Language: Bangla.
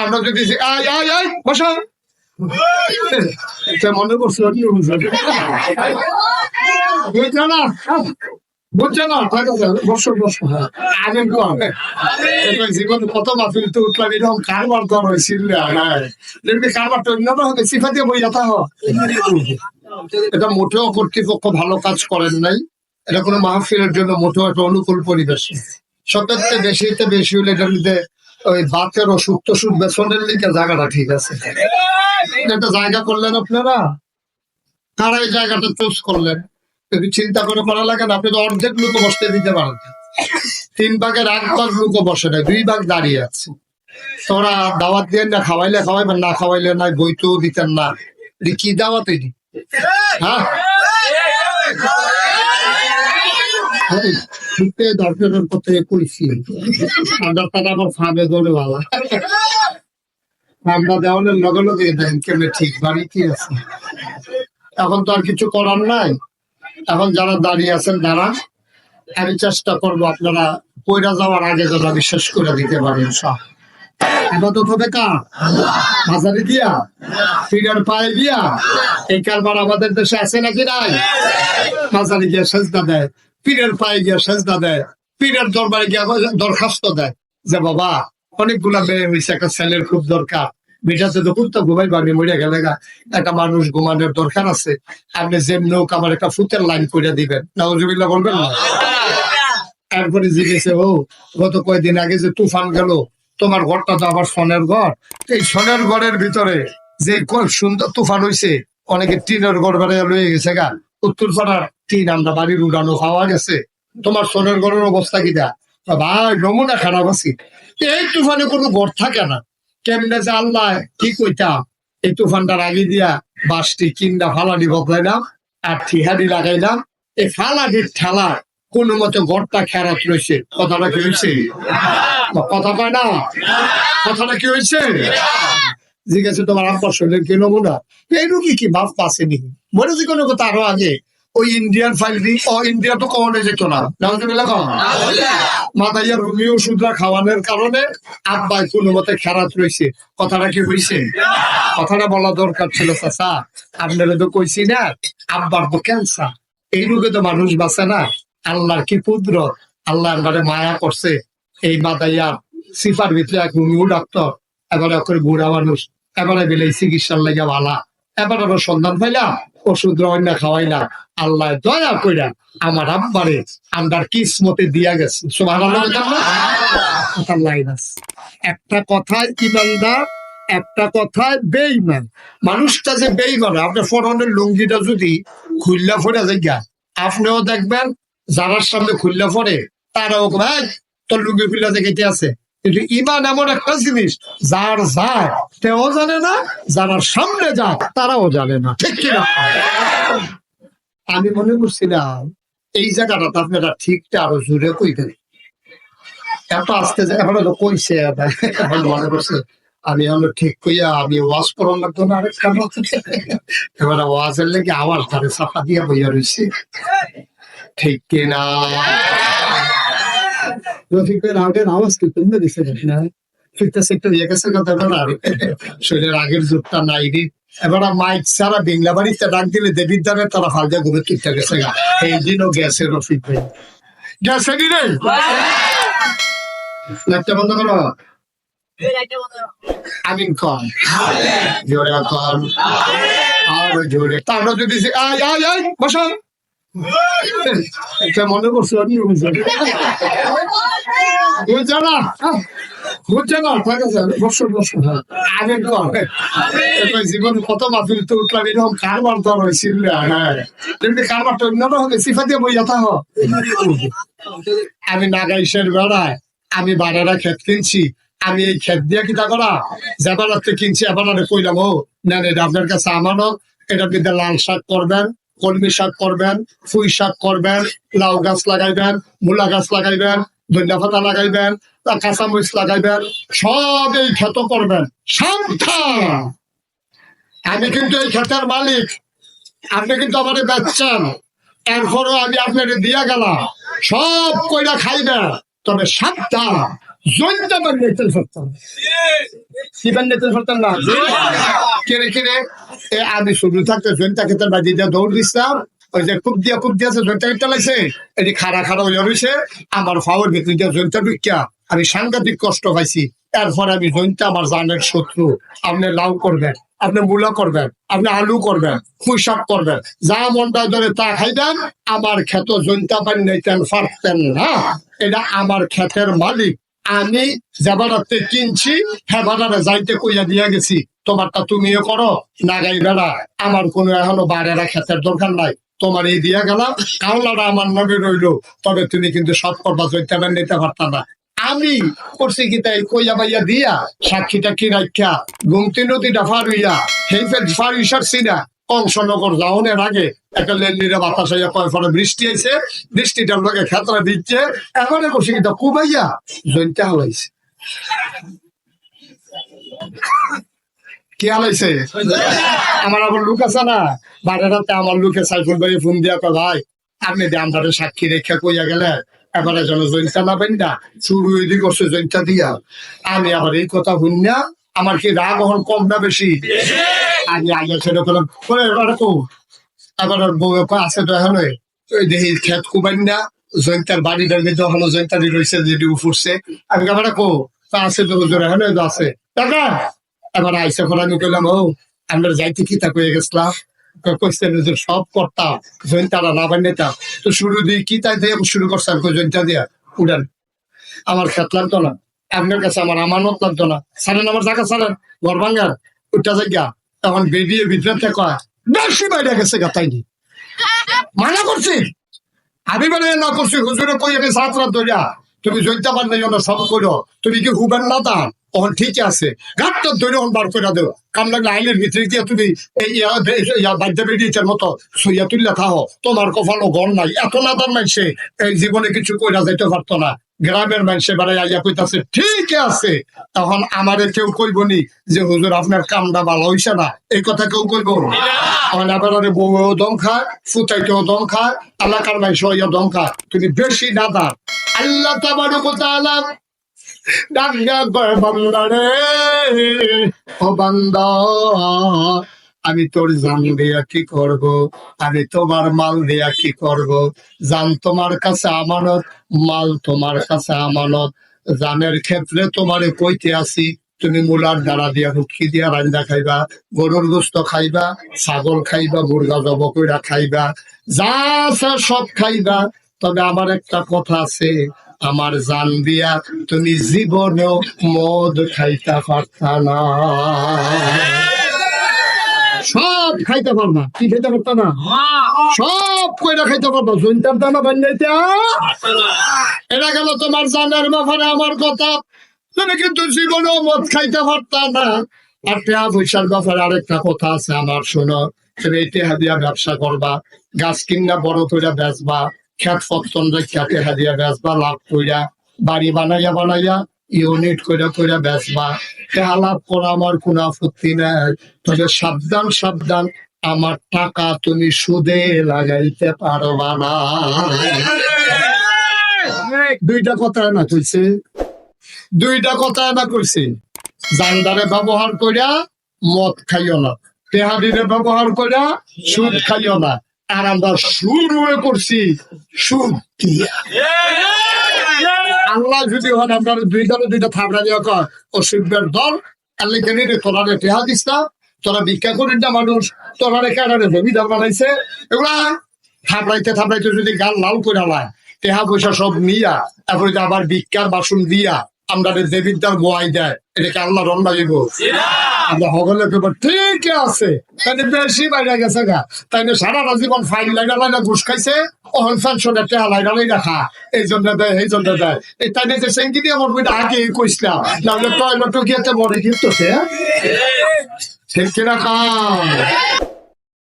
আমরা যদি বসা মনে করছো বুঝছো না বুঝছো না বসো বসো আগে জীবন কত মাফিল তো উঠলাম এরকম কারবার কর হয়েছিল কারবারটা অন্যটা হবে সিফা দিয়ে বই যাতা এটা মোটেও কর্তৃপক্ষ ভালো কাজ করেন নাই। এটা কোনো মাহফিলের জন্য মোটেও একটা অনুকূল পরিবেশ। সবথেকে বেশি হলে এটার মধ্যে ওই বাতের ওষুধ টষুধ বেসনের লিখে জায়গাটা ঠিক আছে। একটা জায়গা করলেন আপনারা, তারা এই জায়গাটা চুজ করলেন, যদি চিন্তা করে করা লাগে না। আপনি তো অর্ধেক লোক বসতে দিতে পারেন, 3 ভাগের 1 ভাগ লোক বসে নাই, 2 ভাগ দাঁড়িয়ে আছে। তোরা দাওয়াত দিয়ে না খাওয়াইলে খাওয়াইবেন, না খাওয়াইলে নাই, বইতেও দিতেন না। কি দাওয়াত এটি? হ্যাঁ দরকারের কথা কইছি আমরা, তারা আবার ফাঁদে ধরে ভালো আমরা দেওয়ালের লগে লগে দেন কেমনি ঠিক বাড়ি কি আছে। এখন তো আর কিছু করার নাই। এখন যারা দাঁড়িয়ে আছেন দাঁড়ান, আমি চেষ্টা করবো আপনারা কইরা যাওয়ার আগে যারা বিশ্বাস করে দিতে পারেন। সব আপাতত হবে কা বাজারে দিয়া ফিরার পায়ে দিয়া এই কারবার আমাদের দেশে আছে নাকি নাই? বাজারে গিয়া সেজদা দেয়, পীরের পায়ে গিয়া সেজদা দেয়, পীরের দরবারে গিয়া দরখাস্ত দেয় যে বাবা অনেকগুলা মেয়ে হয়েছে, একটা ছেলের খুব দরকার, মেয়েটাতে তো কুত্তা ঘুমাই পারবে, মরে গেলে একটা মানুষ ঘুমানোর দরকার আছে, আপনি যেমনি হোক আমার একটা ফুতের লাইন করে দিবেন। নাউজুবিল্লাহ বলবেন না? তারপরে জিজ্ঞেসে ও গত কয়েকদিন আগে যে তুফান গেল, তোমার ঘরটা তো আবার সোনের ঘর, এই সোনের ঘরের ভিতরে যে সুন্দর তুফান হয়েছে, অনেকে টিনের ঘর বেড়ে লয়ে গেছে গা, উত্তর পাড়ার টিন আমরা বাড়ির উড়ানো খাওয়া গেছে, তোমার সোনের ঘরের অবস্থা কিটা? ভাই নমুনা খারাপ আছে। এই তুফানে কোনো ঘর থাকে না, কেমনে যে আল্লাহ কি কইতাম। এই তুফানটার আগে দিয়া বাসটি কিন্দা ফালানি বদলাইলাম আর ঠিহানি লাগাইলাম, এই ফালানির ঠেলা কোন মতে ঘরটা খেরাত রয়েছে। কথাটা কি হয়েছে? কথা কয় না, কথাটা কি হয়েছে? জিজ্ঞাসা তোমার আব্বার শরীরের কি নমুনা? এই রুগী কি বাপ পাসেনি, মনে যে কোনো কথা আরো আগে ওই ইন্ডিয়ান ফাইল ইন্ডিয়া তো কমনে যেত না, মাথায় রুগী ওষুধরা খাওয়ানোর কারণে আব্বাই কোনো মতে খেরাত রয়েছে। কথাটা কি হয়েছে? কথাটা বলা দরকার ছিল। চাচা আপনারা তো কইছি না আব্বার তো ক্যান্সার, এই রোগে তো মানুষ বাঁচে না। আল্লাহর কি কুদরত, আল্লাহর বারে মায়া করছে। এই মাদাইয়া সিফার ভিতরে এক রুমিও ডাক্তার, এবারে করে বুড়া মানুষ, এবারে বেলে চিকিৎসার লাগে ভালা, এবার আবার সন্ধান পাইলাম ওষুধ অন্য খাওয়াইলাম। আল্লাহ দয়া কইরা আমার আব্বারে আমার কিসমতে দিয়া গেছে। একটা কথায় ইমানদার, একটা কথায় বেঈমান। মানুষটা যে বেঈমান, আপনার ফরনের লুঙ্গিটা যদি খুললা ফোড়া জায়গা, আপনিও দেখবেন যারার সামনে খুললা ফোড়ে তারাও ভাই তোর লুঙ্গি খুললা জায়গাতে আছে। কিন্তু ইমান এমন একটা জিনিস, যার যায় তেও জানে না, যারা সামনে যায় তারাও জানে না। ঠিক কিনা? আমি মনে করছিলাম এই জায়গাটা আপনারা ঠিকটা আরো জুড়ে কইবেন, এত আসতে এখন কইছে মনে করছে আমি হলো ঠিক কইয়া আমি ওয়াজ করার লাগতো না। আরেকটা এবার ওয়াজের লেগে আবার তারে চাপা দিয়া বইয়া রয়েছে। ঠিক কিনা? রফিকের আওয়াজ কি তুমি দিছে না? ফিটনেস একটু ইয়ে গেছে কথা বলা, শরীরের আগের জোরটা নাই রে। এবার মাইক ছাড়া বিংলা বাড়িতে ডাক দিলে দেবীর দ্বারে তারা ফালজা ঘুরে কিনতে গেছে গা। এই দিনও গেছে রফিক ভাই, গেছে নি রে। লাইটটা বন্ধ করো, আমিন কর, জোরে কর, আরো জোরে। তারপর যদি আয় আয় আয় বসো, এটা মনে করছো বুঝছে না, বুঝছে না, ঠিক আছে বসো বসো। আমিন কর। জীবন কত মাফিল তো উঠলাম এরকম কারবার দর হয়েছিল। হ্যাঁ কারবারটা অন্যটা হবে সিফা দিয়ে বই যাতা হোক। আমি নাগাইশের বেড়ায় আমি বাড়ারা ক্ষেত কিনছি, আমি এই ক্ষেত দিয়ে কিতা করা যেবারাতে কিনছি এবার কইলাম ও নেন এটা আপনার কাছে আমানত, এটা কিন্তু লাল শাক করবেন, কলমি শাক করবেন, পুঁই শাক করবেন, লাউ গাছ লাগাইবেন, মূলা গাছ লাগাইবেন, ধনিয়া পাতা লাগাইবেন, কাঁচামরিচ লাগাইবেন, সব এই ক্ষেত করবেন। সাবধান, আমি কিন্তু এই ক্ষেতের মালিক, আপনি কিন্তু আমাদের বেচছেন, এরপরও আমি আপনাকে দিয়া গেলাম, সব কইরা খাইবেন, তবে সাবধান জৈনটা বানিয়ে সিবান নিতে পারতাম না কেড়ে কেড়ে আমি শুরু থাকতে জয়ন্তা ক্ষেত্রে বাজি দিয়ে দৌড় দিচ্ছিলাম ওই যে খুব দিয়েছে জয়ন্তা কেটে লাগছে এটি খাড়া হয়ে রয়েছে আমার ফাওয়ার ভিতরে দিয়ে জয়ন্তা ঢুকিয়া আমি সাংঘাতিক কষ্ট পাইছি এরপর আমি জয়ন্তা আমার জানের শত্রু আপনি লাউ করবেন আপনি মূলা করবেন আপনি আলু করবেন পুঁই শাক করবেন যা মনটা ধরে তা খাইবেন আমার ক্ষেত জয়ন্তা পানি নিতেন পারতেন না এটা আমার ক্ষেতের মালিক আমি যাবারাতে কিনছি হেবারে যাইতে কইয়া দিয়া গেছি তোমারটা তুমিও করো নাগাই বেড়া আমার কোনো এখনো বাড়েরা ক্ষেতের দরকার নাই তোমার এই দিয়া গেলাম কাউলাটা আমার নামে রইলো তবে তুমি কিন্তু সব করবা জয়িতা নিতে পারতাম না আমি করছি কি তাই কইয়া বাইয়া দিয়া সাক্ষীটা কি রাখা গুমতি নদীটা ফার হইয়া সেই ফার ইসারছি না কংসনগর যাওনের আগে একটা লেনলিরা বাতাস হইয়া কয় ফলে বৃষ্টি আইছে বৃষ্টিটার লগে খেতরা দিচ্ছে এবারে করছি কি কুবাইয়া জয়িতা হালাইছে কি হালাইছে আমার আবার লোক আছে না বাড়ির রাতে আমার লোকে সাইফুল ভাই ফোন দিয়া কয় ভাই আপনি আমদারে সাক্ষী রেখা কইয়া গেলে এবারে যেন জয়িতা না পেন না শুরু এদিকে করছে জয়িতা দিয়া আমি আবার এই কথা শুনিয়া আমার কি রাগ এখন কম না বেশি আমি আগে ছেড়ে করলাম এবার কো আবার বউ আছে তো এখন ওই দেখি খেত কুবাইন না জয়িতার বাড়িটার মধ্যে ওখানে জয়িতারি রয়েছে যেটি উফুরছে আমি আবার কো তা আছে তো হুজুর এখন আছে টাকা এবার আইসা করে আমি কইলাম ও আমরা যাইতে কি তা কয়ে গেছিলাম সব করতাম জয়িতারা না বানিতাম তো শুরু দিয়ে কি তাই দিয়ে শুরু করছে আমি জয়িতা দিয়া উড়ান আমার খেত লাগতো না আপনার কাছে আমার আমানত লাগতো না সারেন আমার জায়গা সারেন ঘর ভাঙ্গার উঠা জায়গা তখন বেরিয়ে ভিতরে কয় বেশি বাইরে গেছে গাতাইনি মানা করছি আমি মানে না করছি হুজুরে কই আমি সাত রাত ধরিয়া তুমি জয়িতা বান নাই সব করো তুমি কি হুবেন না তা তখন ঠিক আছে ঘাটটা ধরে বার করে দেবো কাম লাগলে আইলের ভিতরে দিয়ে তুমি বাদ্যা বেরিয়েছে মতো সইয়া তুললে থাকো তোমার কপালও ঘর নাই এত নাদার মাইছে এই জীবনে কিছু কইরা যাইতে পারতো না গ্রামের মানুষে বেড়াই আইয়া কইতাছে ঠিক আছে তখন আমারে কেউ কইবনি যে হুজুর আপনার কামটা ভালো হইছে না এই কথা কেউ কইব আমার এবারে বউও দম খায় ফুটাইতেও দম খায় এলাকার মানুষ হইয়া দম খায় তুমি বেশি নাদার আল্লাহ তাবারক ওয়া তাআলা ডাঙ্গা করে বান্দা রে ও বান্দা আমি তোর জান দিয়া কি করব আমি তোমার মাল দিয়া কি করব জান তোমার কাছে আমানত মাল তোমার কাছে আমানত জানের ক্ষেত্রে তোমারে কইতে আসি তুমি মূলার দ্বারা দিয়া হুটকি দিয়া রান্দা খাইবা গরুর গোস্ত খাইবা ছাগল খাইবা মুরগা জব কইরা খাইবা যা আছে সব খাইবা তবে আমার একটা কথা আছে আমার জান দিয়া তুমি জীবনেও মদ খাইতে পারতা না সব খাইতে পারবা কি খাইতে পারতা না সব কইরা খাইতে পারবা জয়িতার দানা বান্ধাইতে এটা গেল তোমার জানের ব্যাপারে আমার কথা তুমি কিন্তু জীবনেও মদ খাইতে পারতা না আর টেহা পয়সার ব্যাপারে আরেকটা কথা আছে আমার শোনো তুমি এই টেহা দিয়া ব্যবসা করবা গাছ কিনা বড় কইরা বেচবা খেত ফতন রেখে হাদিয়া বেচবা লাভ কইরা বাড়ি বানাইয়া ইউনিট কইরা বেচবা টেহা লাভ করা আমার কোনো আপত্তি নাই তবে সাবধান আমার টাকা তুমি সুদে লাগাইতে পারবা না দুইটা কথা না কইছে জানদারে ব্যবহার কইরা মদ খাইও না টেহাদিরে ব্যবহার কইরা সুদ খাইও না আর আমরা শুরু করছি সুদ দিয়া আল্লাহ যদি হন আপনার দুইটা থাবড়া দিয়ে কয় ও শিল্পের দল আল্লাহ কেন তোরা টেহা দিস না তোরা ভিক্ষা করিস না মানুষ তোরা কেনারে জমিদার বানাইছে এগুলা থাবড়াইতে যদি গাল লাল করে লায় টেহা পয়সা সব নিয়া তারপরে আবার ভিক্ষার বাসন দিয়া আমরা দেবিদ্যার গোয়াই দেয় এটাকে আল্লাহ রন লাগিব আমরা হগলে ঠিক আছে তাই বেশি বাইরে গেছে গা তাই সারা জীবন ফাইল লাইনা ঘুষ খাইছে অহন পেনশনের টেহা লাইনালাই রাখা এই জন্য দেয় এই তাই যে সেঙ্গি দিয়ে আমার বইটা আগে কইসলাম নাহলে টয়লেট গিয়েতে মরে কিন্তু ঠিক কিনা কাম